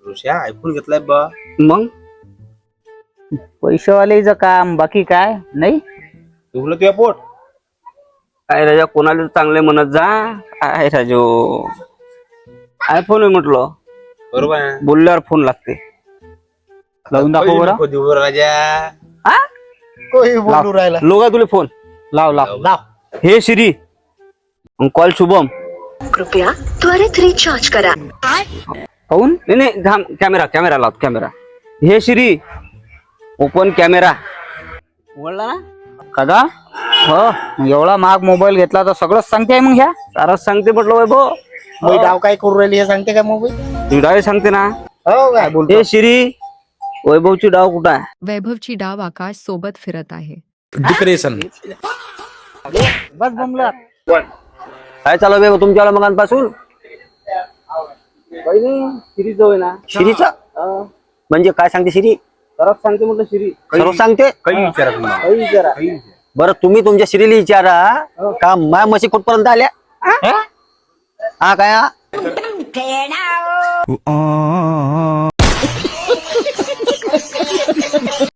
ऋषा iPhone घेतलाय बा. मग पैशावालेचं काम बाकी काय नाही. तुला तुझ्या पोट काय राजा कोणाला चांगले म्हणत जा. काय राजो आयफोन आहे म्हटलं. बरोबर आहे. बोलल्यावर फोन लागते. लावून दाखव बरं. नको देऊ राजा. हा कोई बोलू राहिला. लोगा तुले फोन लाव लाव लाव. हे श्री कॉल शुभम. कृपया त्वरित रिचार्ज करा. पाहून नाही नाही थांब कॅमेरा कॅमेरा लाव कॅमेरा. हे श्री ओपन कॅमेरा बोलला ना कदा हो एवढा महाग मोबाईल घेतला तर सगळंच सांगते मग ह्या. सारच सांगते म्हटलं वैभव. मी डाव काय करू राहिली हे सांगते का मोबाईल. तू डाव सांगते ना. हो काय बोलतो. हे श्री वैभवची डाव कुठं आहे. वैभवची डाव आकाश सोबत फिरत आहे. डिप्रेशन. बस बमला. काय चालू आहे तुमच्या मगांपासून. काही नाही श्री जवळ ना. शिरीचा म्हणजे काय सांगते श्री. सरच सांगते म्हटलं श्री. सर्व सांगते काही विचारा तुम्हाला. काही विचारा. बरं तुम्ही तुमच्या शिरीला विचारा का माया म्हशी कुठपर्यंत आल्या. हा काय